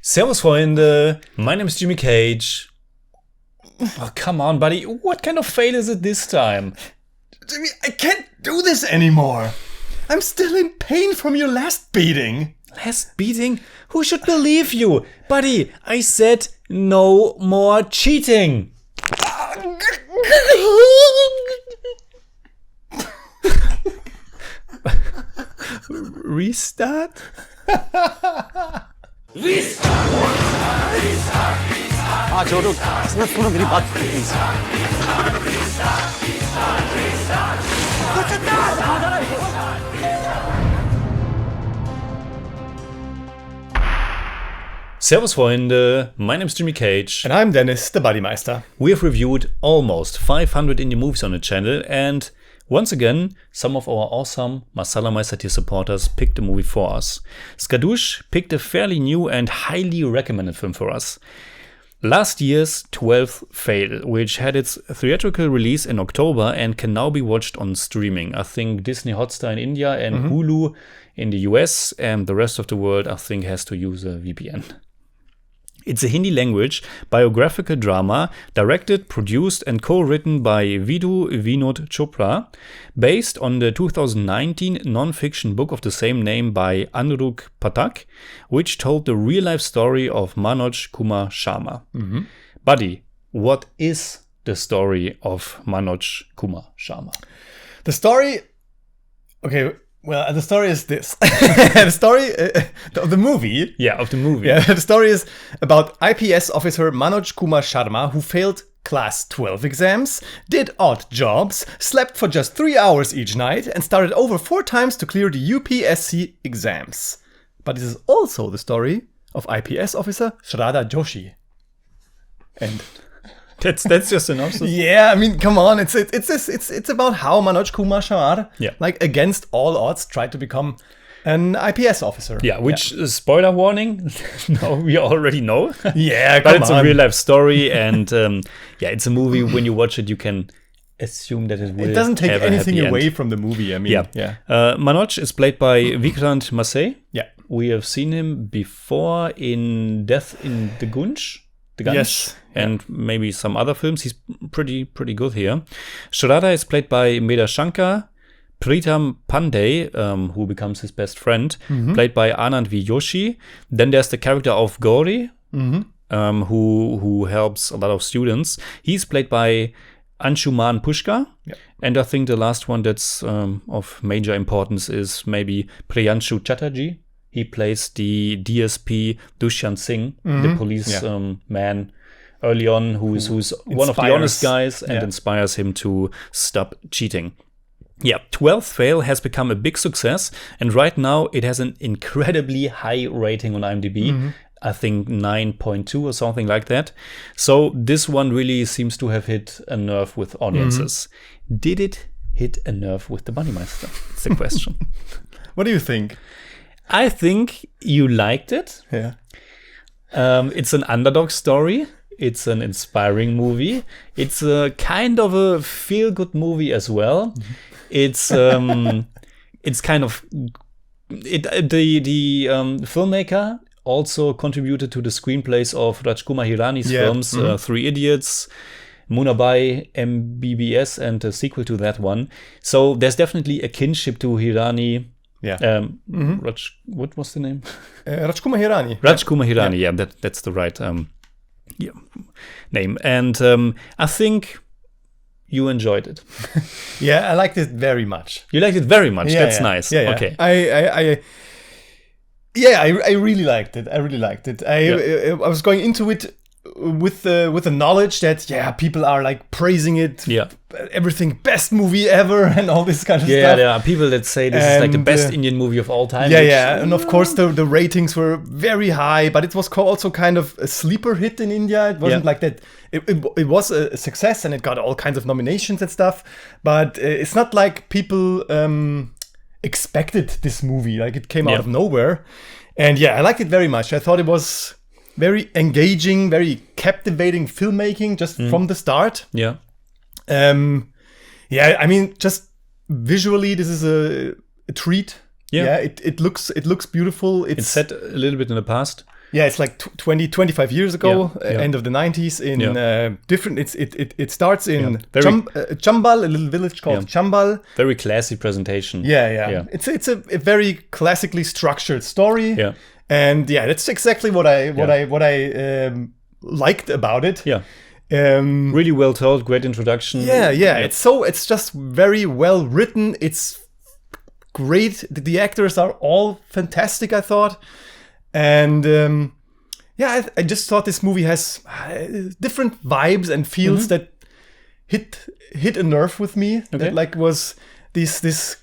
Servus, Freunde. My name is Jimmy Cage. Oh, come on, buddy. What kind of fail is it this time? Jimmy, I can't do this anymore. I'm still in pain from your last beating. Last beating? Who should believe you? Buddy, I said no more cheating. Restart? हाँ छोटू सुनो मेरी बात please Servus, Freunde. My name is Jimmy Cage. And I'm Dennis, the Bodymeister. We have reviewed almost 500 indie movies on the channel, and once again, some of our awesome Masala Meister tier supporters picked a movie for us. Skadoosh picked a fairly new and highly recommended film for us. Last year's 12th Fail, which had its theatrical release in October and can now be watched on streaming. I think Disney Hotstar in India and Hulu in the US, and the rest of the world I think has to use a VPN. It's a Hindi language biographical drama directed, produced and co-written by Vidhu Vinod Chopra, based on the 2019 non-fiction book of the same name by Anurag Pathak, which told the real-life story of Manoj Kumar Sharma. Buddy, what is the story of Manoj Kumar Sharma? The story... Okay, well, the story is this. The story of the movie... Yeah, of the movie. Yeah, the story is about IPS officer Manoj Kumar Sharma, who failed class 12 exams, did odd jobs, slept for just 3 hours each night, and started over 4 times to clear the UPSC exams. But it is also the story of IPS officer Shraddha Joshi. And... That's your synopsis? Yeah, I mean, come on, it's about how Manoj Kumar Sharma, like against all odds, tried to become an IPS officer. Yeah, which spoiler warning? No, we already know. Yeah, but it's a real life story, and it's a movie. When you watch it, you can assume that it will. It doesn't take have a anything happy away end. from the movie. I mean, Manoj is played by Vikrant Massey. Yeah, we have seen him before in Death in the Gunj. Yes. And maybe some other films. He's pretty good here. Shraddha is played by Medha Shankar. Pritam Pandey, who becomes his best friend, played by Anand V. Joshi. Then there's the character of Gauri, who helps a lot of students. He's played by Anshuman Pushkar. Yeah. And I think the last one that's of major importance is maybe Priyanshu Chatterjee. He plays the DSP Dushyant Singh, the police man early on, who's one of the honest guys and inspires him to stop cheating. Yeah, 12th Fail has become a big success, and right now it has an incredibly high rating on IMDb. I think 9.2 or something like that. So this one really seems to have hit a nerve with audiences. Did it hit a nerve with the Bodymeister? It's the question. What do you think? I think you liked it. Yeah. It's an underdog story. It's an inspiring movie. It's a kind of a feel-good movie as well. It's kind of the filmmaker also contributed to the screenplays of Rajkumar Hirani's films, Three Idiots, Munabai, MBBS, and a sequel to that one. So there's definitely a kinship to Hirani. Yeah. What was the name? Rajkumar Hirani. Rajkumar Hirani. Yeah, that's the right name. And I think you enjoyed it. Yeah, I liked it very much. You liked it very much. Yeah, that's nice. Yeah, okay. I really liked it. I was going into it with the knowledge that people are like praising it, everything best movie ever and all this kind of stuff. Yeah, there are people that say this is like the best Indian movie of all time. And of course the ratings were very high, but it was also kind of a sleeper hit in India. It wasn't like that. It was a success and it got all kinds of nominations and stuff, but it's not like people expected this movie. Like it came out of nowhere. And I liked it very much. I thought it was very engaging, very captivating filmmaking just from the start. Yeah. I mean, just visually, this is a treat. Yeah. It looks beautiful. It's set a little bit in the past. Yeah, it's like 25 years ago, Yeah. end of the 90s. In different, it starts in Very- Chambal, a little village called Chambal. Very classy presentation. Yeah. It's a very classically structured story. Yeah. And yeah, that's exactly what I liked about it. Yeah. Really well told, great introduction. Yeah. It's just very well written. It's great. The actors are all fantastic, I thought. And I just thought this movie has different vibes and feels that hit a nerve with me. Okay. That like was this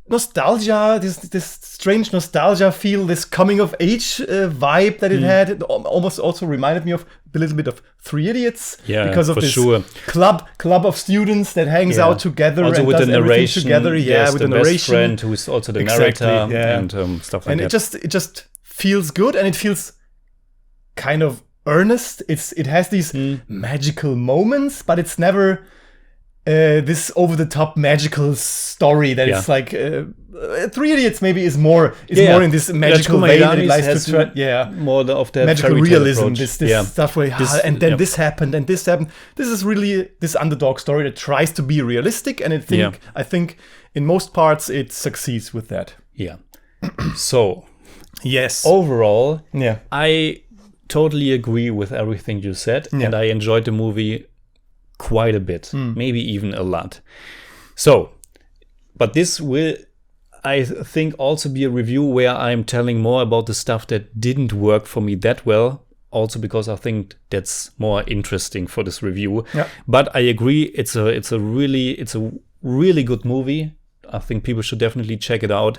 nostalgia, this strange nostalgia feel, this coming of age vibe that it had. It almost also reminded me of a little bit of Three Idiots, because of for this sure. club of students that hangs out together Also and with does the everything narration together. yes, with the the best narration. friend who is also the Exactly, narrator yeah. and stuff like And that. it just feels good, and it feels kind of earnest. It has these magical moments, but it's never this over the top magical story that it's like Three Idiots maybe is more in this magical vein that it likes to try. More of the Magical fairy tale realism, approach. this stuff where this happened and this happened. This is really this underdog story that tries to be realistic, and I think in most parts it succeeds with that. Yeah. So Yes. overall, Yeah. I totally agree with everything you said, and I enjoyed the movie quite a bit, maybe even a lot. So, but this will, I think, also be a review where I'm telling more about the stuff that didn't work for me that well, also because I think that's more interesting for this review. Yeah. But I agree, it's a really good movie. I think people should definitely check it out.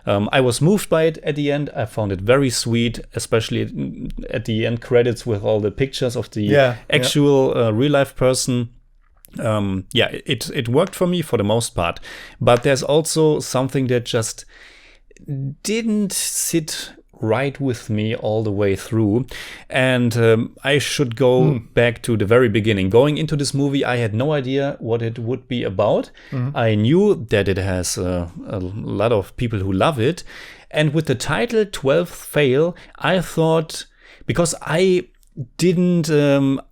I was moved by it at the end. I found it very sweet, especially at the end credits with all the pictures of the actual real life person. It worked for me for the most part. But there's also something that just didn't sit right with me all the way through, and I should go back to the very beginning. Going into this movie, I had no idea what it would be about. I knew that it has a lot of people who love it, and with the title 12th Fail, I thought, because I didn't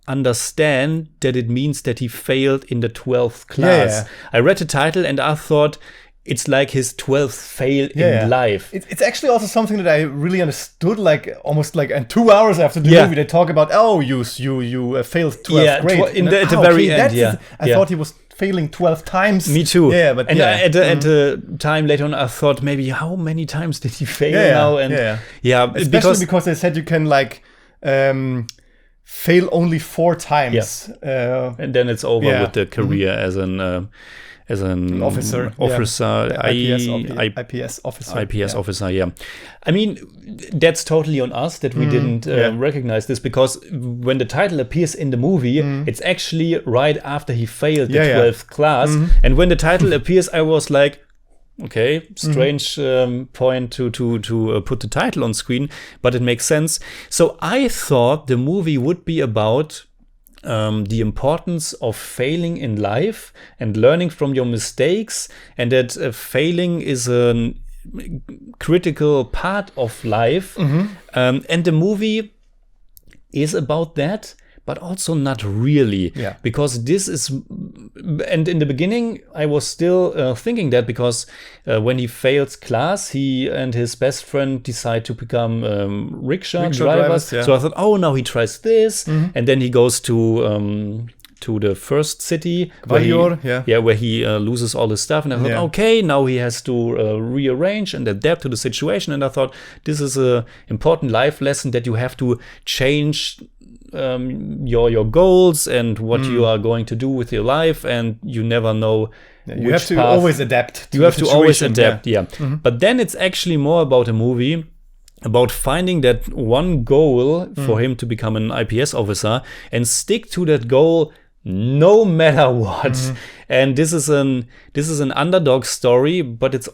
understand that it means that he failed in the 12th class. I read the title and I thought it's like his 12th fail in life. It's actually also something that I really understood, like almost like, and 2 hours after the movie, they talk about, you failed 12th grade. At the very end, I thought he was failing 12 times. Me too. Yeah, but at the time later on, I thought maybe how many times did he fail now? And especially because they said you can like fail only 4 times. And then it's over with the career as an officer. IPS officer. IPS officer, yeah. I mean, that's totally on us that we didn't recognize this, because when the title appears in the movie, it's actually right after he failed the 12th class. And when the title appears, I was like, okay, strange point to put the title on screen, but it makes sense. So I thought the movie would be about the importance of failing in life and learning from your mistakes, and that failing is a critical part of life. And the movie is about that, but also not really, because this is, and in the beginning I was still thinking that, because when he fails class, he and his best friend decide to become rickshaw drivers. So I thought, now he tries this, and then he goes to the first city where he loses all his stuff, and I thought, okay, now he has to rearrange and adapt to the situation. And I thought, this is a important life lesson, that you have to change your goals and what you are going to do with your life, and you never know. You have to always adapt. You have to always adapt, But then it's actually more about a movie about finding that one goal for him to become an IPS officer and stick to that goal no matter what. And this is an underdog story, but it's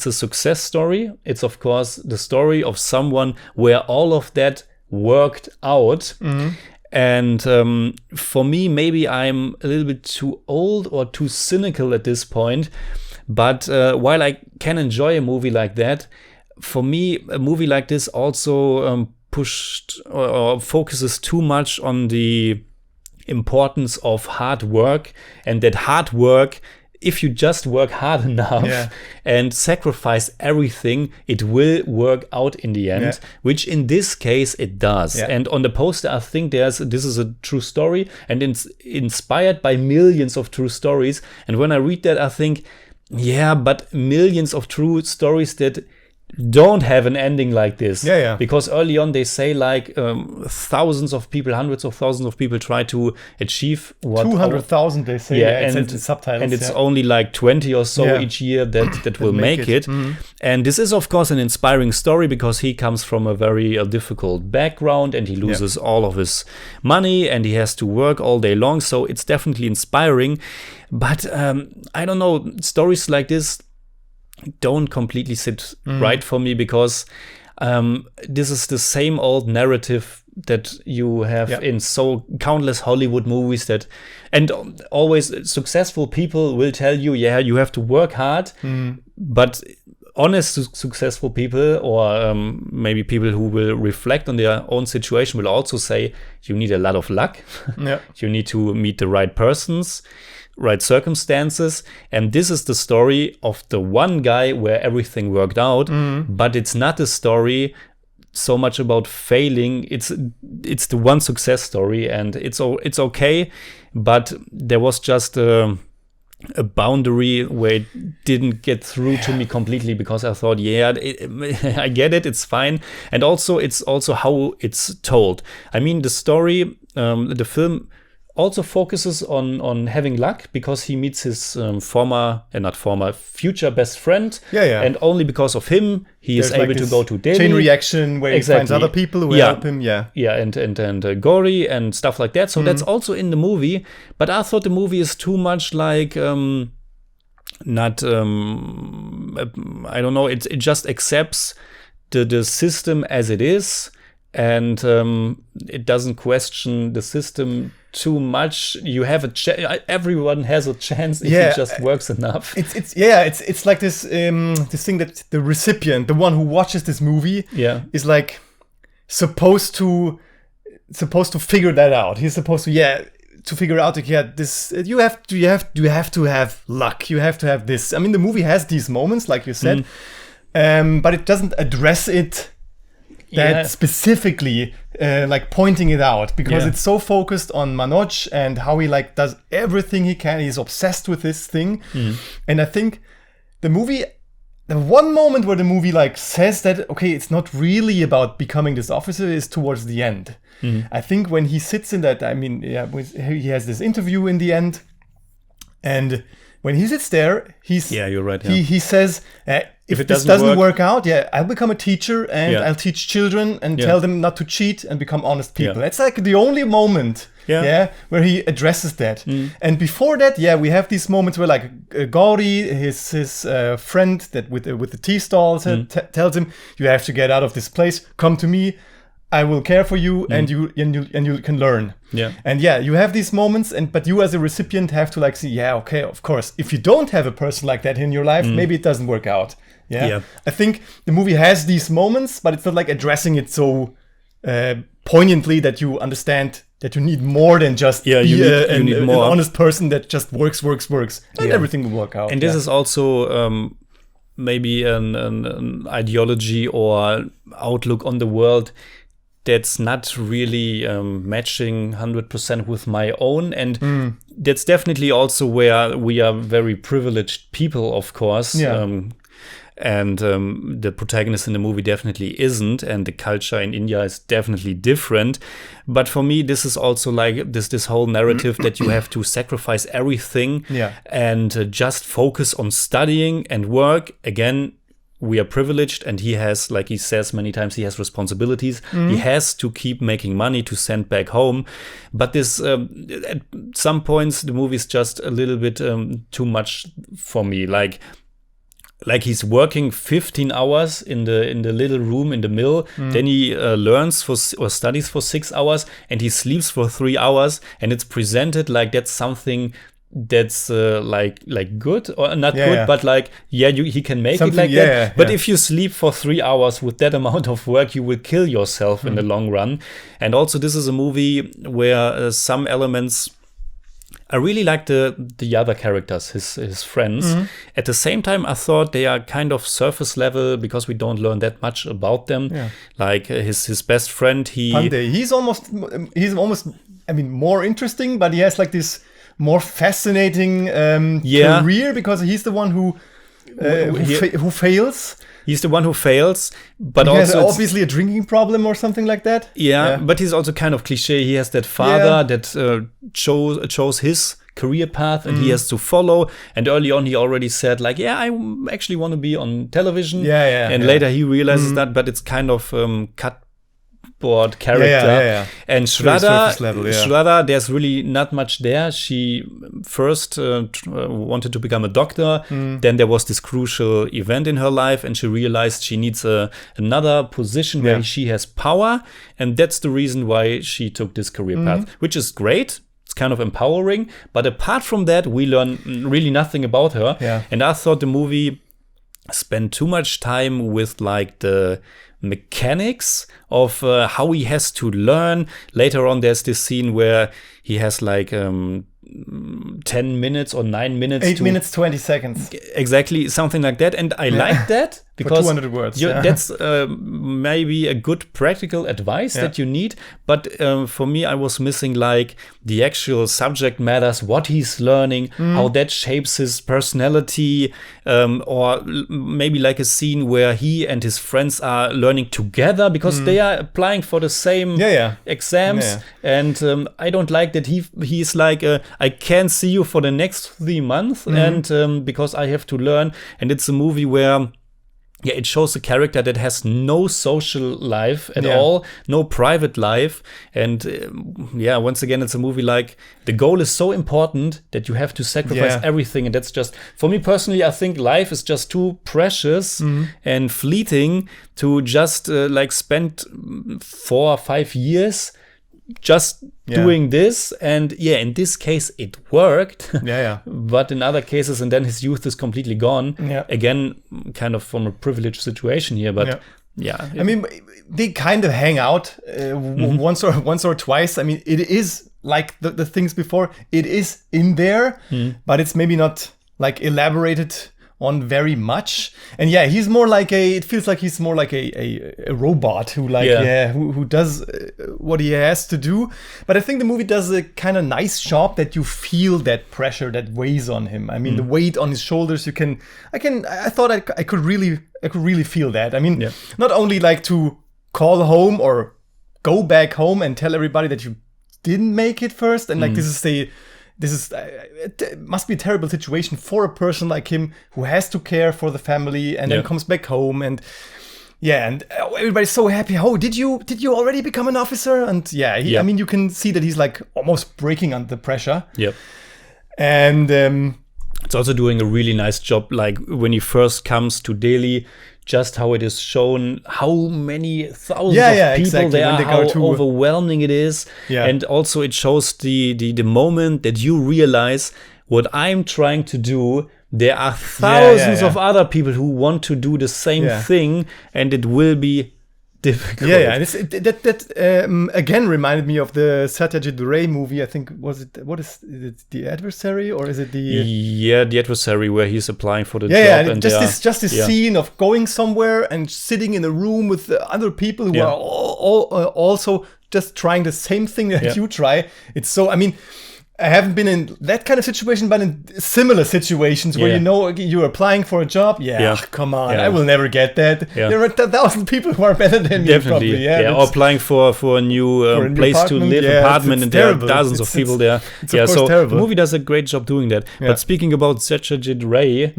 a success story. It's of course the story of someone where all of that worked out. And for me, maybe I'm a little bit too old or too cynical at this point, but while I can enjoy a movie like that, for me, a movie like this also pushed or focuses too much on the importance of hard work, and that hard work, if you just work hard enough and sacrifice everything, it will work out in the end, which in this case it does. And on the poster, I think this is a true story, and it's inspired by millions of true stories. And when I read that, I think, yeah, but millions of true stories that don't have an ending like this. Because early on they say like thousands of people, hundreds of thousands of people try to achieve what 200,000 they say. and it's in subtitles. And it's only like 20 or so each year that will make it. And this is of course an inspiring story because he comes from a very difficult background, and he loses all of his money, and he has to work all day long. So it's definitely inspiring. But I don't know, stories like this don't completely sit right for me, because this is the same old narrative that you have in so countless Hollywood movies, and always successful people will tell you, you have to work hard, but honest successful people, or maybe people who will reflect on their own situation, will also say you need a lot of luck. You need to meet the right persons, right circumstances, and this is the story of the one guy where everything worked out, but it's not a story so much about failing. It's the one success story, and it's okay, but there was just a boundary where it didn't get through to me completely, because I thought, I get it, it's fine. And also it's also how it's told. I mean, the story, the film also focuses on having luck, because he meets his future best friend, and only because of him he is able to go to Delhi. Chain reaction where he finds other people who help him, and Gauri and stuff like that. So that's also in the movie, but I thought the movie is too much like I don't know, it just accepts the system as it is, and it doesn't question the system too much. You have everyone has a chance if it just works enough. It's like this this thing that the recipient, the one who watches this movie, is like supposed to figure that out. He's supposed to figure out this. You have to have luck. You have to have this. I mean, the movie has these moments, like you said, but it doesn't address it that specifically, like pointing it out, because it's so focused on Manoj and how he like does everything he can. He's obsessed with this thing, and I think the one moment where the movie like says that it's not really about becoming this officer is towards the end. I think when he sits in that, I mean, he has this interview in the end, and when he sits there, you're right. He says, if this doesn't work out, I'll become a teacher, and I'll teach children and tell them not to cheat and become honest people. That's like the only moment, where he addresses that. And before that, we have these moments where like Gauri, his friend that with the tea stalls, tells him, you have to get out of this place. Come to me. I will care for you, and you can learn. And you have these moments, but you as a recipient have to like see, of course. If you don't have a person like that in your life, maybe it doesn't work out. I think the movie has these moments, but it's not like addressing it so poignantly that you understand that you need more than just be an honest person that just works, and everything will work out. And this is also maybe an ideology or outlook on the world that's not really matching 100% with my own. And that's definitely also where we are very privileged people, of course. And the protagonist in the movie definitely isn't. And the culture in India is definitely different. But for me, this is also like this whole narrative that you have to sacrifice everything and just focus on studying and work. Again, we are privileged, and he has, like he says many times, he has responsibilities. He has to keep making money to send back home. But this, at some points, the movie is just a little bit too much for me. Like he's working 15 hours in the little room in the mill. Then he learns or studies for 6 hours, and he sleeps for 3 hours. And it's presented like that's something that's like good or not Yeah, good, yeah. but like he can make Something- it like yeah, that. yeah, But yeah. if you sleep for 3 hours with that amount of work, you will kill yourself in the long run. And also, this is a movie where some elements. I really like the other characters, his friends. At the same time, I thought they are kind of surface level because we don't learn that much about them. Yeah. Like his best friend, Pandey, he's almost, I mean, more interesting, but he has like this more fascinating Yeah. career because he's the one who fails. he's the one who fails, but He has also it's- obviously a drinking problem or something like that. Yeah, but he's also kind of cliche. He has that father Yeah. that chose his career path and he Mm-hmm. has to follow. And early on, he already said like, yeah, I actually want to be on television. Yeah, yeah, And yeah. later he realizes that, but it's kind of cutboard character. yeah. And Very surface level, yeah. Shraddha, there's really not much there. She first wanted to become a doctor. Mm. Then there was this crucial event in her life, and she realized she needs another position where Yeah. she has power, and that's the reason why she took this career Mm-hmm. path, which is great. It's kind of empowering, but apart from that, we learn really nothing about her. Yeah. And I thought the movie spent too much time with like the mechanics of how he has to learn. Later on, there's this scene where he has like 10 minutes or 9 minutes 8 to minutes, 20 seconds. exactly something like that, and I like that because 200 words, yeah. that's maybe a good practical advice that you need, but for me I was missing like the actual subject matters, what he's learning, how that shapes his personality, or maybe like a scene where he and his friends are learning together because they are applying for the same Yeah. exams. Yeah. And I don't like that he's like I can't see you for the next 3 months, and because I have to learn. And it's a movie where it shows a character that has no social life at Yeah. all, no private life. And once again, it's a movie like the goal is so important that you have to sacrifice Yeah. everything. And that's just, for me personally, I think life is just too precious and fleeting to just like spend 4 or 5 years just doing this. And in this case it worked. Yeah. But in other cases, and then his youth is completely gone. Yeah. Again, kind of from a privileged situation here, but I mean, they kind of hang out once or twice. I mean, it is like the things before. It is in there, but it's maybe not like elaborated on very much. And he's more like it feels like he's more like a robot who who does what he has to do. But I think the movie does a kind of nice job that you feel that pressure that weighs on him. I mean, the weight on his shoulders, I thought I could really feel that. I mean, not only like to call home or go back home and tell everybody that you didn't make it first, and like it must be a terrible situation for a person like him who has to care for the family and then comes back home and everybody's so happy. Oh, did you already become an officer? And I mean, you can see that he's like almost breaking under the pressure. Yep. And it's also doing a really nice job, like when he first comes to Delhi, just how it is shown, how many thousands of people exactly. there When are, they how go to- overwhelming it is. Yeah. And also it shows the moment that you realize what I'm trying to do. There are thousands of other people who want to do the same thing, and it will be difficult. and that again reminded me of the Satyajit Ray movie. I think is it The Adversary, or is it the The Adversary, where he's applying for the job. And just this scene of going somewhere and sitting in a room with other people who are all also just trying the same thing that you try. It's so, I mean, I haven't been in that kind of situation, but in similar situations where you're applying for a job. Come on, I will never get that. There are 1,000 people who are better than me. Definitely, probably. or applying for a new place to live, apartment, it's and there terrible. are dozens of people there. It's of course terrible. The movie does a great job doing that. But speaking about Satyajit Ray,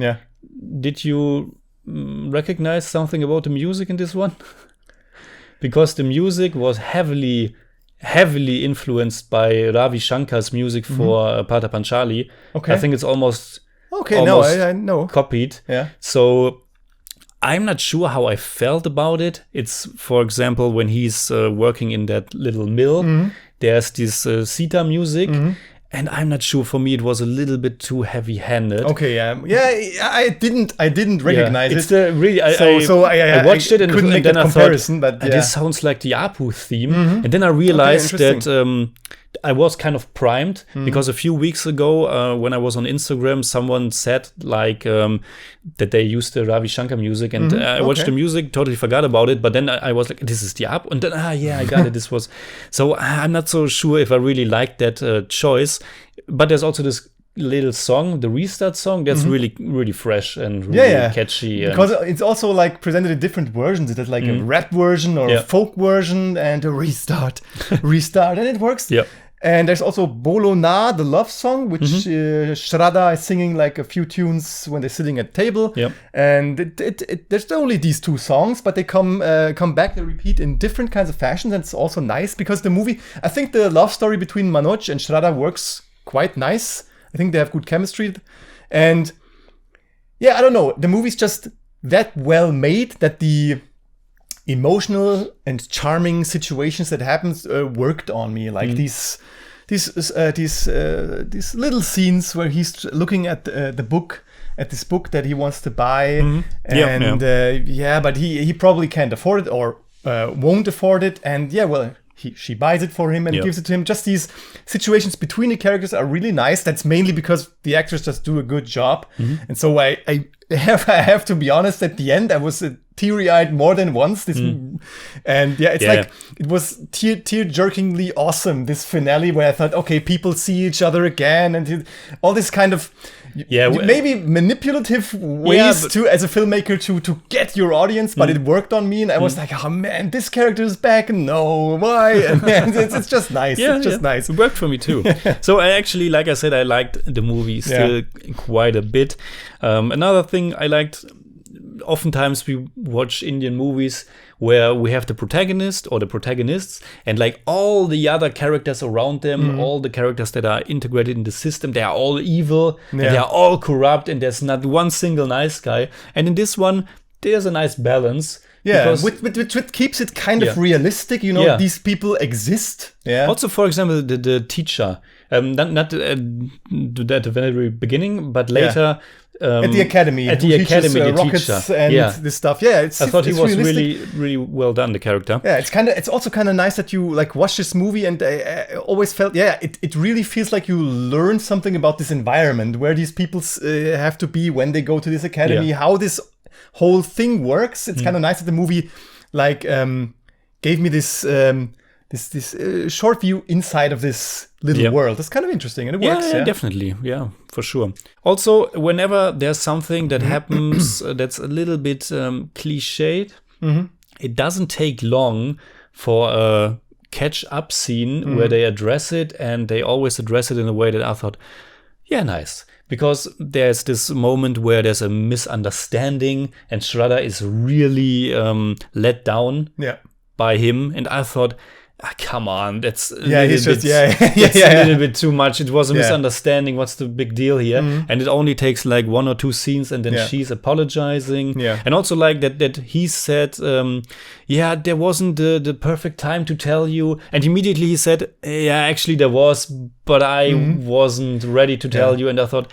did you recognize something about the music in this one? Because the music was heavily influenced by Ravi Shankar's music for Pata Panchali. Okay. I think it's almost I know. copied. Yeah. So I'm not sure how I felt about it. It's, for example, when he's working in that little mill, there's this sitar music, And I'm not sure. For me, it was a little bit too heavy-handed. Okay, I didn't recognize It's it. really. I watched it and couldn't make then that I comparison, thought, but yeah. this sounds like the Apu theme. And then I realized Okay, that I was kind of primed because a few weeks ago, when I was on Instagram, someone said like that they used the Ravi Shankar music, and I watched the music, totally forgot about it. But then I was like, "This is the Apu," and then I got it. This was so. I'm not so sure if I really liked that choice. But there's also this little song, the Restart song, that's really fresh and really catchy. Because it's also like presented in different versions. It has like a rap version or a folk version and a restart, and it works. Yeah. And there's also Bolo Na, the love song, which Shraddha is singing like a few tunes when they're sitting at table. Yep. And there's only these two songs, but they come back, they repeat in different kinds of fashions. And it's also nice because the movie, I think the love story between Manoj and Shraddha works quite nice. I think they have good chemistry. And yeah, I don't know. The movie's just that well made that the emotional and charming situations that happens worked on me. Like these little scenes where he's looking at the book, at this book that he wants to buy, but he probably can't afford it or won't afford it, and she buys it for him and gives it to him. Just these situations between the characters are really nice. That's mainly because the actors just do a good job. And so I have to be honest, at the end I was teary-eyed more than once. And like it was tear-jerkingly awesome, this finale where I thought, okay, people see each other again, and all this kind of maybe manipulative ways to, as a filmmaker, to get your audience, but it worked on me, and I was like, oh man, this character is back. No, why? And it's just nice. It's just nice. It worked for me too. So I actually, like I said, I liked the movie still quite a bit. Another thing I liked, oftentimes we watch Indian movies where we have the protagonist or the protagonists and like all the other characters around them, all the characters that are integrated in the system, they are all evil and they are all corrupt, and there's not one single nice guy. And in this one, there's a nice balance. Yeah, which keeps it kind of realistic. These people exist. Yeah. Also, for example, the teacher, not at the very beginning, but later. At the academy. At the academy, the rockets teacher. and this stuff. Yeah, I thought he was realistic. really well done, the character. Yeah, it's also kind of nice that you like watch this movie, and I always felt, it really feels like you learn something about this environment where these people have to be when they go to this academy, how this whole thing works. It's kind of nice that the movie like gave me this short view inside of this little world. It's kind of interesting, and it works. Yeah, definitely. Yeah, for sure. Also, whenever there's something that happens that's a little bit cliched, it doesn't take long for a catch-up scene where they address it, and they always address it in a way that I thought, nice. Because there's this moment where there's a misunderstanding, and Shraddha is really let down by him, and I thought, come on, that's a little bit too much. It was a misunderstanding. What's the big deal here? And it only takes like one or two scenes, and then she's apologizing. And also like that he said, there wasn't the perfect time to tell you. And immediately he said, actually there was, but I wasn't ready to tell you. And I thought,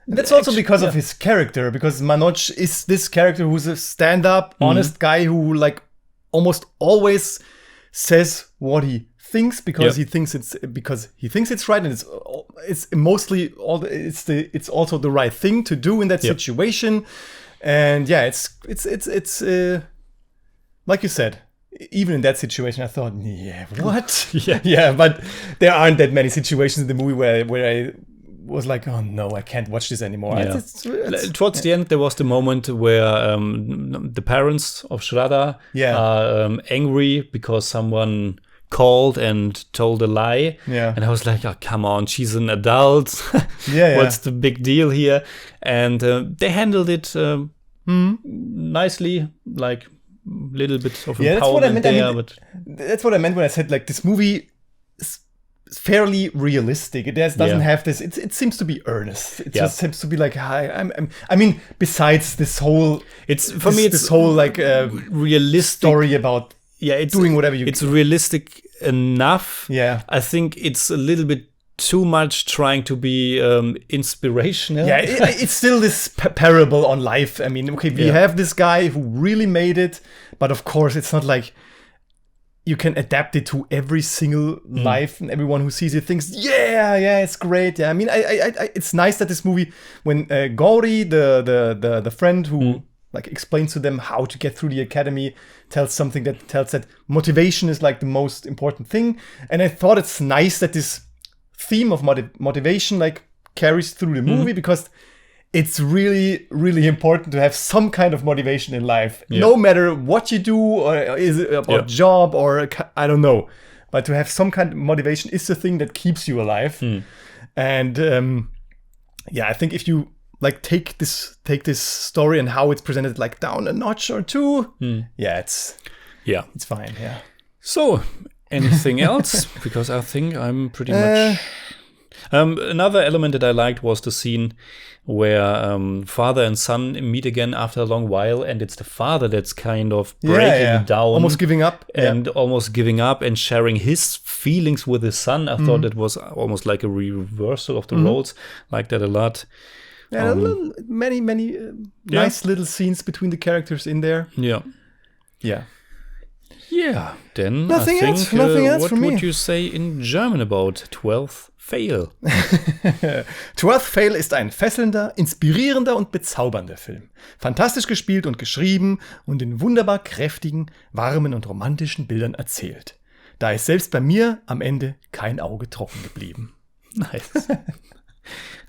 that's also because of his character, because Manoj is this character who's a stand-up, honest guy who like almost always says what he thinks because he thinks it's right, and it's mostly it's also the right thing to do in that situation. And it's like you said, even in that situation I thought, what? But there aren't that many situations in the movie where I was like, oh no, I can't watch this anymore. Towards the end, there was the moment where the parents of Shraddha are angry because someone called and told a lie. And I was like, oh, come on, she's an adult. What's the big deal here? And they handled it nicely, like a little bit of empowerment there. That's what I meant when I said like this movie fairly realistic. It doesn't have this. It seems to be earnest. It just seems to be like, hi. I mean, besides this whole, it's this whole like realistic story about doing whatever you. It's realistic enough. Yeah, I think it's a little bit too much trying to be inspirational. Yeah, it's still this parable on life. I mean, okay, we have this guy who really made it, but of course, it's not like you can adapt it to every single life, and everyone who sees it thinks, yeah, it's great. Yeah, I mean, I it's nice that this movie, when Gauri, the friend who like explains to them how to get through the academy, tells that motivation is like the most important thing, and I thought it's nice that this theme of motivation like carries through the movie, because it's really, really important to have some kind of motivation in life, no matter what you do, or is it about job, or I don't know, but to have some kind of motivation is the thing that keeps you alive. And I think if you like take this story and how it's presented like down a notch or two, it's fine. Yeah. So, anything else? Because I think I'm pretty much. Another element that I liked was the scene where father and son meet again after a long while, and it's the father that's kind of breaking down, almost giving up, and sharing his feelings with his son. I thought it was almost like a reversal of the roles. Like that a lot. Yeah, many nice little scenes between the characters in there. Yeah. Then nothing I else think, for me. What would you say in German about 12th Fail? 12th Fail ist ein fesselnder, inspirierender und bezaubernder Film. Fantastisch gespielt und geschrieben und in wunderbar kräftigen, warmen und romantischen Bildern erzählt. Da ist selbst bei mir am Ende kein Auge trocken geblieben. Nice.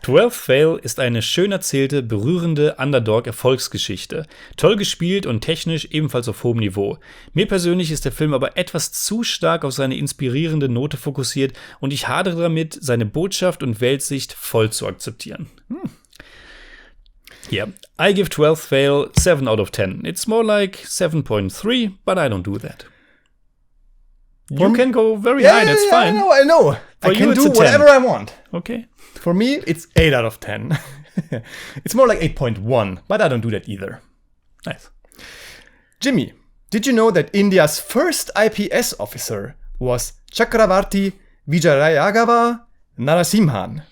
12th Fail ist eine schön erzählte, berührende Underdog-Erfolgsgeschichte. Toll gespielt und technisch ebenfalls auf hohem Niveau. Mir persönlich ist der Film aber etwas zu stark auf seine inspirierende Note fokussiert und ich hadere damit, seine Botschaft und Weltsicht voll zu akzeptieren. Yeah, I give 12th Fail 7 out of 10. It's more like 7.3, but I don't do that. You can go very high, that's fine. I know. I can do whatever I want. Okay. For me, it's 8 out of 10. It's more like 8.1, but I don't do that either. Nice. Jimmy, did you know that India's first IPS officer was Chakravarti Vijayaraghavan Narasimhan?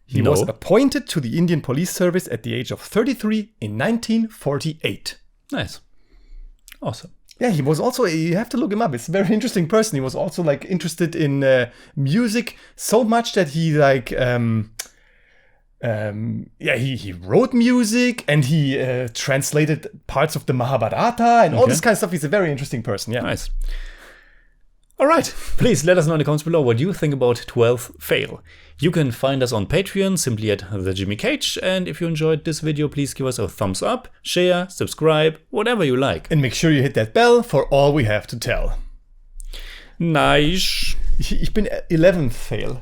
He was appointed to the Indian Police Service at the age of 33 in 1948. Nice. Awesome. Yeah, he was also, you have to look him up. It's a very interesting person. He was also like interested in music so much that he like, he wrote music and he translated parts of the Mahabharata and all this kind of stuff. He's a very interesting person. Yeah. Nice. All right. Please let us know in the comments below what you think about 12th Fail. You can find us on Patreon, simply at The Jimmy Cage. And if you enjoyed this video, please give us a thumbs up, share, subscribe, whatever you like. And make sure you hit that bell for all we have to tell. Nice. Ich bin 11th Fail.